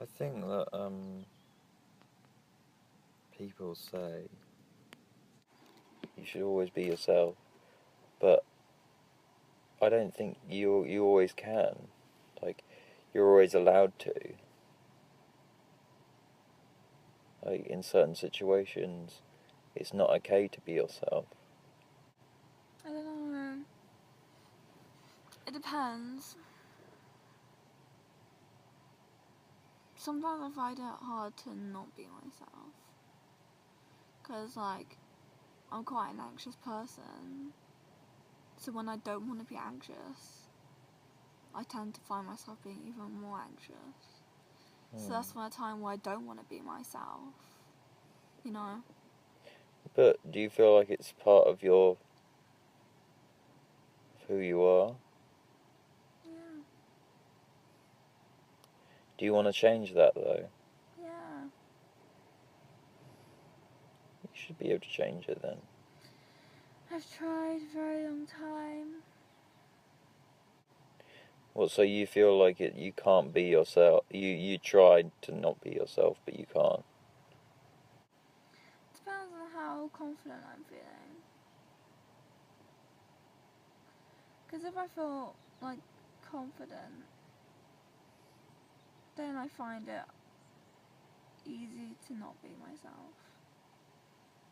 I think that people say you should always be yourself, but I don't think you always can. Like, you're always allowed to. Like, in certain situations, it's not okay to be yourself. I don't know. It depends. Sometimes I find it hard to not be myself. Because, like, I'm quite an anxious person. So when I don't want to be anxious, I tend to find myself being even more anxious. So that's when a time where I don't want to be myself. You know? But do you feel like it's part of who you are? Yeah. Do you want to change that, though? Yeah. You should be able to change it then. I've tried a very long time. Well, so you feel like you can't be yourself. You tried to not be yourself, but you can't. Depends on how confident I'm feeling. Because if I feel, like, confident, then I find it easy to not be myself.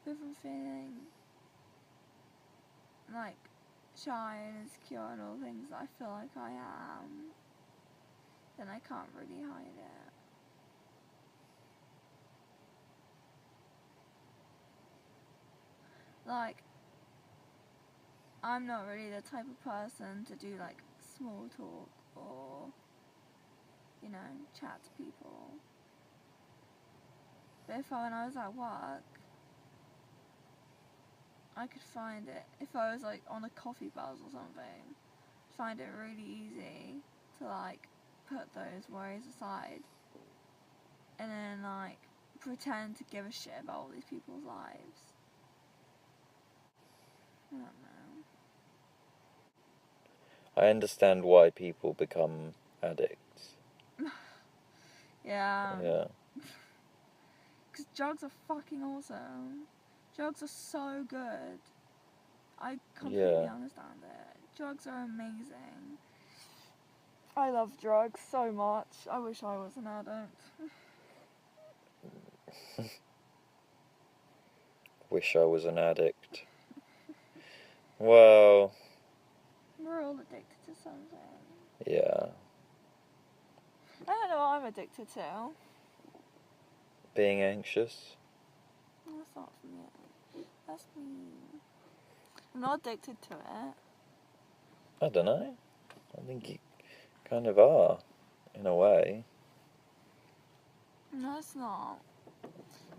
If I'm feeling, like, shy and insecure and all things that I feel like I am, then I can't really hide it. Like, I'm not really the type of person to do, like, small talk or, you know, chat to people. But when I was at work, I could find it, if I was, like, on a coffee buzz or something, find it really easy to, like, put those worries aside and then, like, pretend to give a shit about all these people's lives. I don't know. I understand why people become addicts. Yeah. Yeah. Because drugs are fucking awesome. Drugs are so good. I completely understand it. Drugs are amazing. I love drugs so much. I wish I was an addict. Wish I was an addict. Well, We're all addicted to something. yeah. I don't know what I'm addicted to. Being anxious. That's not for me. That's me. I'm not addicted to it. I don't know. I think you kind of are, in a way. No, it's not.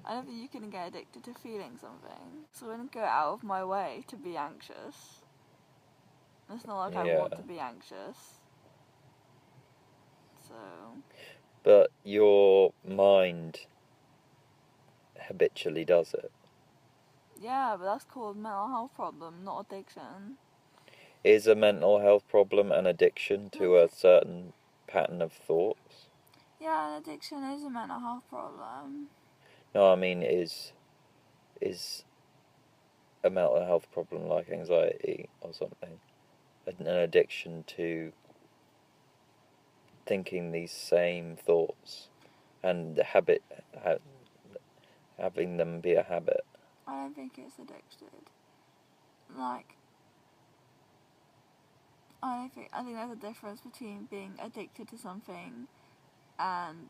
I don't think you can get addicted to feeling something. So I wouldn't go out of my way to be anxious. It's not like I want to be anxious. So. But your mind habitually does it. Yeah, but that's called mental health problem, not addiction. Is a mental health problem an addiction to a certain pattern of thoughts? Yeah, an addiction is a mental health problem. No, I mean, is a mental health problem like anxiety or something an addiction to thinking these same thoughts and having them be a habit? I don't think it's addicted. Like, I think there's a difference between being addicted to something and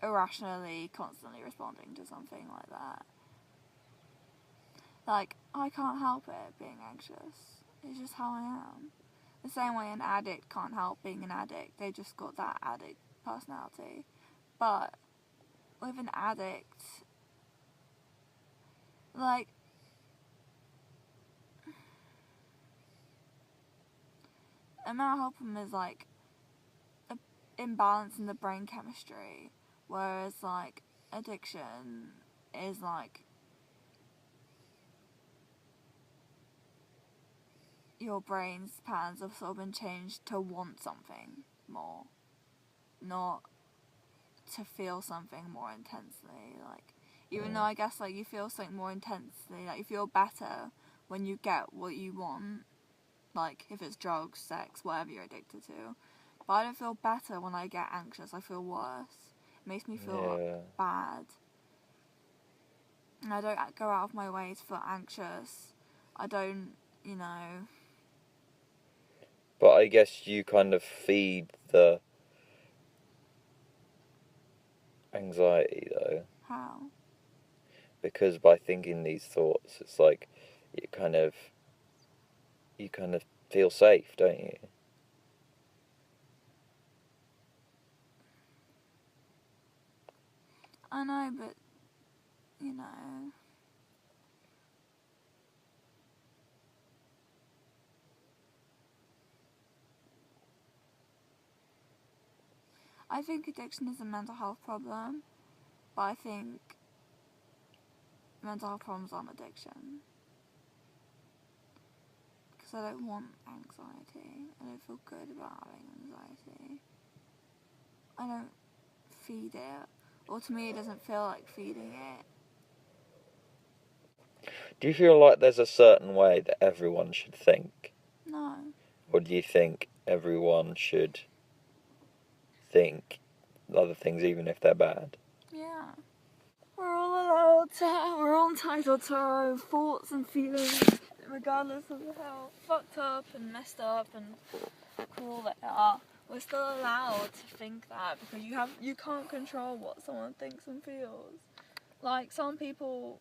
irrationally constantly responding to something like that. Like, I can't help it being anxious. It's just how I am. The same way an addict can't help being an addict. They just got that addict personality. But with an addict, like, a mental health problem is like an imbalance in the brain chemistry, whereas like addiction is like your brain's patterns have sort of been changed to want something more, not to feel something more intensely. Like, even though I guess like you feel something more intensely, like you feel better when you get what you want, like if it's drugs, sex, whatever you're addicted to. But I don't feel better when I get anxious. I feel worse. It makes me feel bad. And I don't go out of my way to feel anxious. I don't, you know. But I guess you kind of feed the anxiety, though. How? Because by thinking these thoughts, it's like you kind of feel safe, don't you? I know, but, you know. I think addiction is a mental health problem, but I think mental health problems aren't addiction. Because I don't want anxiety. I don't feel good about having anxiety. I don't feed it. Or to me, it doesn't feel like feeding it. Do you feel like there's a certain way that everyone should think? No. Or do you think everyone should think other things even if they're bad? Yeah. We're all entitled to our own thoughts and feelings, regardless of how fucked up and messed up and cruel they are. We're still allowed to think that because you can't control what someone thinks and feels. Like some people.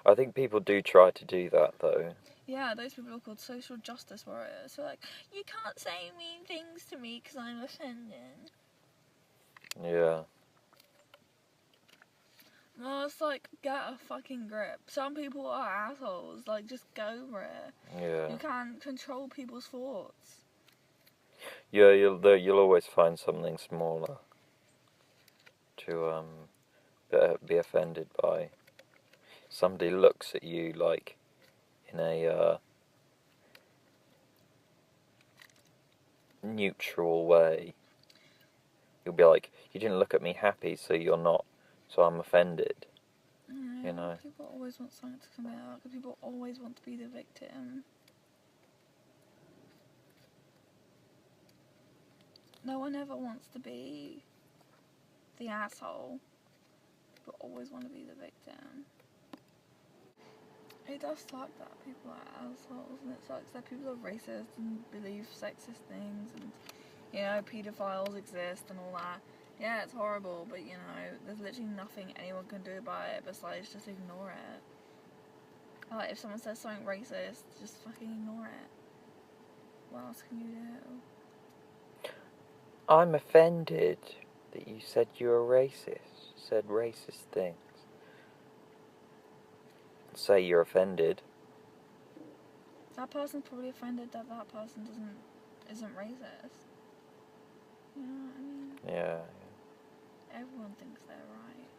I think people do try to do that, though. Yeah, those people are called social justice warriors. So like, you can't say mean things to me because I'm offended. Yeah. Well, it's like, get a fucking grip. Some people are assholes. Like, just go for it. Yeah. You can't control people's thoughts. Yeah, you'll always find something smaller to be offended by. Somebody looks at you like in a neutral way. You'll be like, you didn't look at me happy, so I'm offended. Yeah, You know. people always want something to come out because people always want to be the victim. No one ever wants to be the asshole, but always want to be the victim. It does suck that people are assholes, and it sucks that people are racist and believe sexist things, and, you know, paedophiles exist and all that. Yeah, it's horrible, but, you know, there's literally nothing anyone can do about it besides just ignore it. Like, if someone says something racist, just fucking ignore it. What else can you do? I'm offended that you said you were racist. Said racist things. Say you're offended. That person's probably offended that that person isn't racist. You know what I mean? Yeah. Everyone thinks they're right.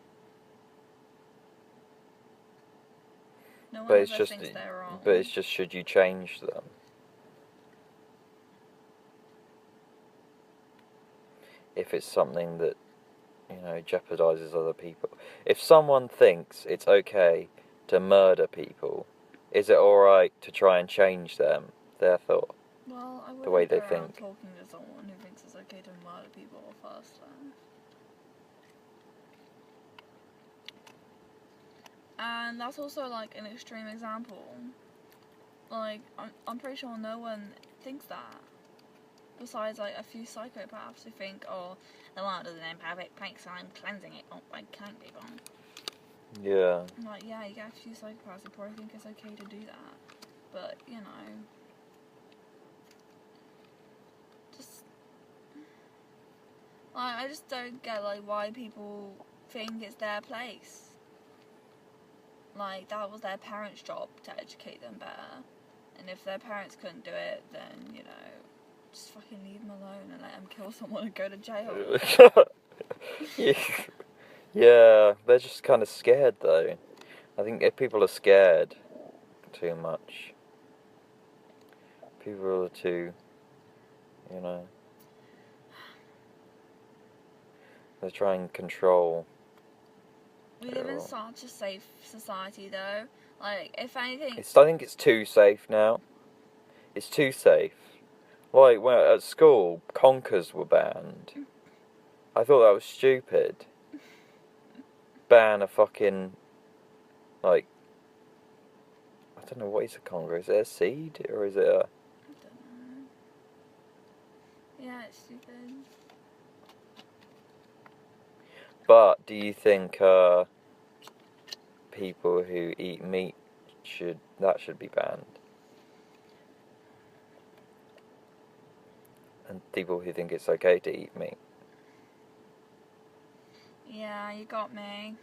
No one But it's ever just, thinks they're wrong. but it's just, should you change them? If it's something that, you know, jeopardizes other people. If someone thinks it's okay to murder people, is it alright to try and change them, their thought? Well, I the way wouldn't they go around think. talking to someone who thinks it's okay to murder people first then. And that's also like an extreme example. Like, I'm pretty sure no one thinks that. Besides, like, a few psychopaths who think, oh, the world is an imperfect place, so I'm cleansing it by killing people. Yeah. I'm like, yeah, you get a few psychopaths who probably think it's okay to do that. But, you know, just, like, I just don't get, like, why people think it's their place. Like, that was their parents' job to educate them better. And if their parents couldn't do it, then, you know, just fucking leave them alone and let them kill someone and go to jail. Yeah, they're just kind of scared though. I think if people are scared too much, people are too, you know, They try and control. We live in such a safe society, though. Like, if anything... I think it's too safe now. It's too safe. Like, when at school, conkers were banned. I thought that was stupid. Ban a fucking... Like... I don't know, what is a conker? Is it a seed? Or is it a... I don't know. Yeah, it's stupid. But, do you think, people who eat meat should be banned? And people who think it's okay to eat meat? Yeah, you got me.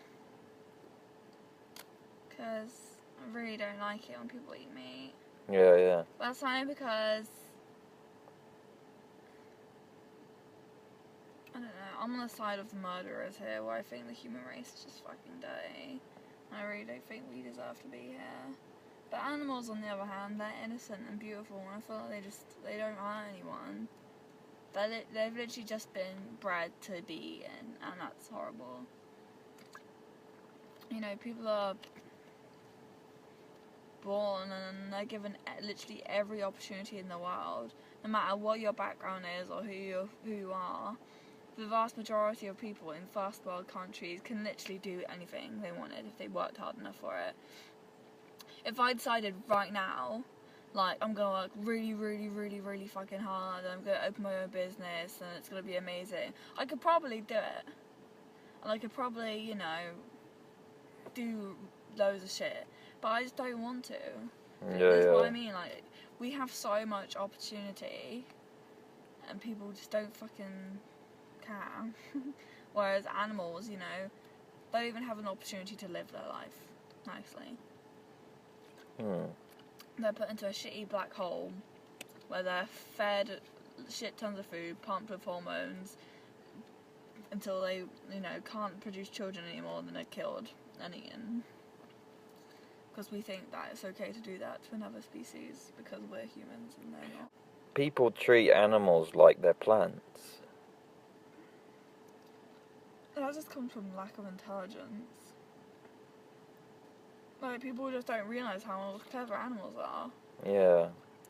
Because I really don't like it when people eat meat. Yeah, yeah. That's only because... I don't know, I'm on the side of the murderers here, where I think the human race is just fucking dirty. I really don't think we deserve to be here. But animals, on the other hand, they're innocent and beautiful, and I feel like they don't hurt anyone. They've literally just been bred to be eaten, and that's horrible. You know, people are born and they're given literally every opportunity in the world, no matter what your background is or who you are. The vast majority of people in first world countries can literally do anything they wanted if they worked hard enough for it. If I decided right now, like, I'm gonna work really, really, really, really fucking hard, and I'm gonna open my own business, and it's gonna be amazing, I could probably do it. And I could probably, you know, do loads of shit. But I just don't want to. That's what I mean, like, we have so much opportunity, and people just don't fucking care. Whereas animals, you know, don't even have an opportunity to live their life nicely. They're put into a shitty black hole where they're fed shit tons of food, pumped with hormones, until they, you know, can't produce children anymore, and then they're killed and eaten. Because we think that it's okay to do that to another species because we're humans and they're not. People treat animals like they're plants. That just comes from lack of intelligence. Like, people just don't realise how clever animals are. Yeah.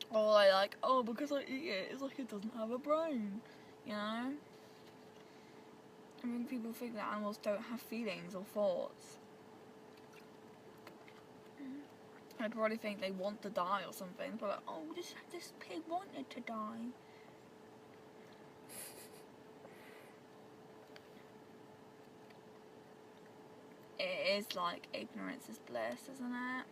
Or they like, oh, because I eat it, it's like it doesn't have a brain. You know? I mean, people think that animals don't have feelings or thoughts. I probably think they want to die or something. But like, oh, this pig wanted to die. It is like ignorance is bliss, isn't it?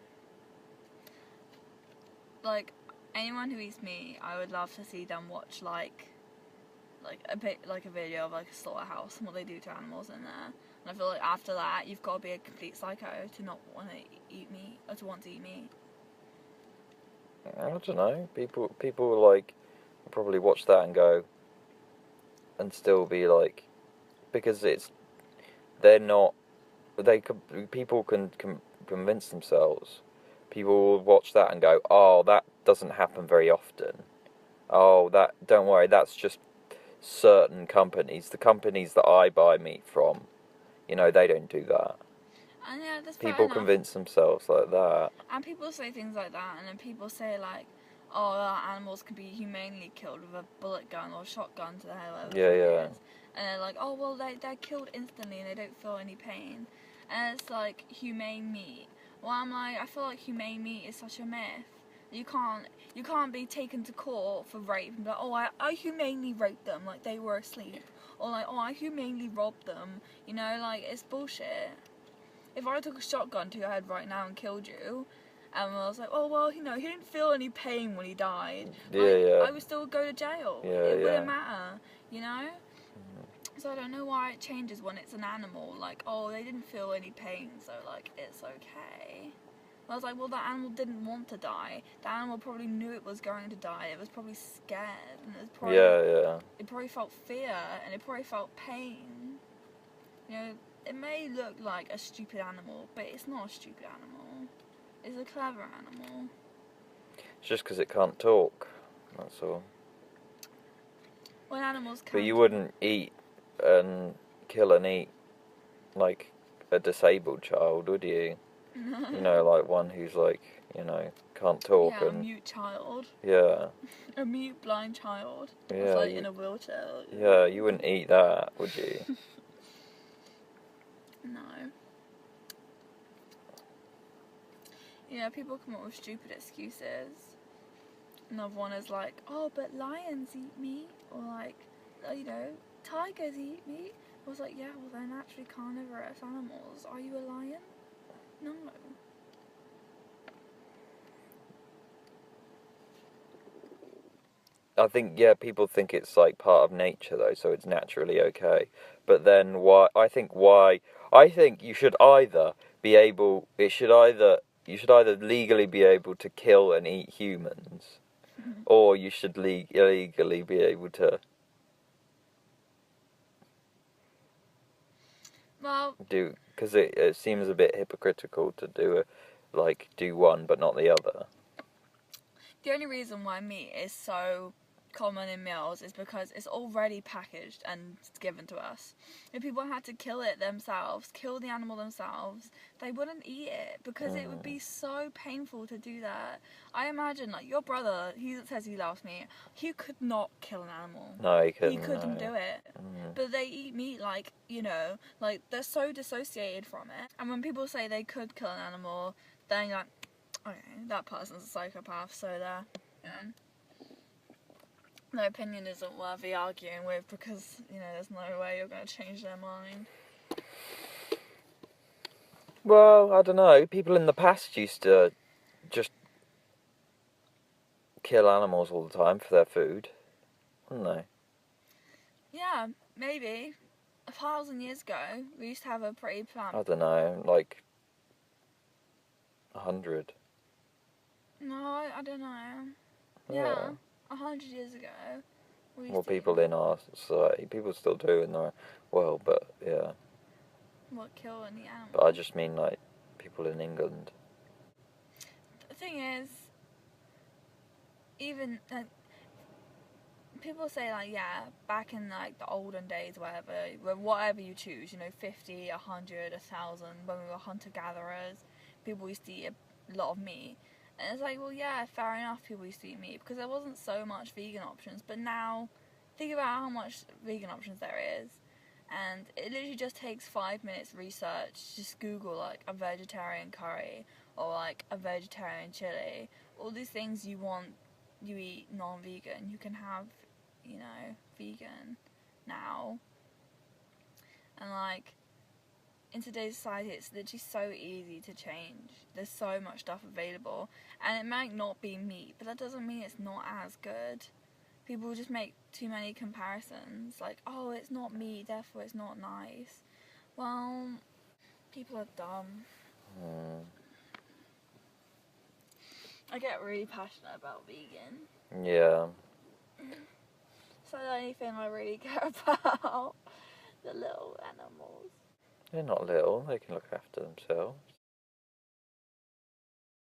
Like, anyone who eats meat, I would love to see them watch like a video of like a slaughterhouse and what they do to animals in there. And I feel like after that, you've got to be a complete psycho to not want to eat meat or to want to eat meat. I don't know. People like probably watch that and go, and still be like, because they're not. People can convince themselves. People will watch that and go, oh, that doesn't happen very often. Oh, don't worry, that's just certain companies. The companies that I buy meat from, you know, they don't do that. And yeah, that's people convince themselves like that. And people say things like that, and then people say like, oh, animals can be humanely killed with a bullet gun or shotgun to the head, whatever it is. And they're like, oh, well, they're killed instantly and they don't feel any pain. And it's like humane meat. Well, I'm like, I feel like humane meat is such a myth. You can't be taken to court for rape and be like, oh, I humanely raped them, like they were asleep. Or like, oh, I humanely robbed them. You know, like, it's bullshit. If I took a shotgun to your head right now and killed you, and I was like, oh, well, you know, he didn't feel any pain when he died. I would still go to jail. It wouldn't matter, you know? So I don't know why it changes when it's an animal. Like, oh, they didn't feel any pain, so, like, it's okay. I was like, well, that animal didn't want to die. The animal probably knew it was going to die. It was probably scared. And it was probably, It probably felt fear, and it probably felt pain. You know, it may look like a stupid animal, but it's not a stupid animal. It's a clever animal. It's just because it can't talk, that's all. When animals can't... But you wouldn't eat an kill and eat like a disabled child, would you? You know, like one who's like, you know, can't talk Yeah, and a mute child. yeah, A mute blind child. yeah, That's like in a wheelchair. yeah. You wouldn't eat that, would you? No. Yeah, people come up with stupid excuses. Another one is like, oh, but lions eat meat, or like, you know, tigers eat meat. I was like, yeah, well, they're naturally carnivorous animals. Are you a lion? No. I think, yeah, people think it's like part of nature though, so it's naturally okay. But then why? I think you should either be able. It should either you should either legally be able to kill and eat humans, or you should illegally be able to Well, do, because it seems a bit hypocritical to do one but not the other. the only reason why meat is so common in meals is because it's already packaged and given to us. If people had to kill it themselves, kill the animal themselves, they wouldn't eat it because it would be so painful to do that. I imagine, like, your brother, he says he loves meat, he could not kill an animal. No, he couldn't. He couldn't no. do it. But they eat meat like, you know, like they're so dissociated from it. And when people say they could kill an animal, then you're like, okay, that person's a psychopath, so there, you know. Their opinion isn't worthy arguing with because, you know, there's no way you're going to change their mind. Well, I don't know. People in the past used to just kill animals all the time for their food, didn't they? Yeah, maybe. 1,000 years ago, we used to have a pretty I plant. don't know, like 100. No, I don't know. Yeah, 100 years ago. Well, people in our society, people still do in the world, but yeah. What, kill any animal? But I just mean like people in England. The thing is, even like, people say like, yeah, back in like the olden days, whatever you choose, you know, 50, 100, 1,000, when we were hunter-gatherers, people used to eat a lot of meat. And it's like, well, yeah, fair enough, people used to eat meat because there wasn't so much vegan options. But now, think about how much vegan options there is. And it literally just takes 5 minutes research. Just Google like a vegetarian curry or like a vegetarian chili. All these things you eat non-vegan, you can have, you know, vegan now. And like, in today's society, it's literally so easy to change. There's so much stuff available, and it might not be meat, but that doesn't mean it's not as good. People just make too many comparisons, like, oh, it's not meat, therefore it's not nice. Well, people are dumb. I get really passionate about vegan. Yeah. So the only thing I really care about, the little animals. They're not little, they can look after themselves.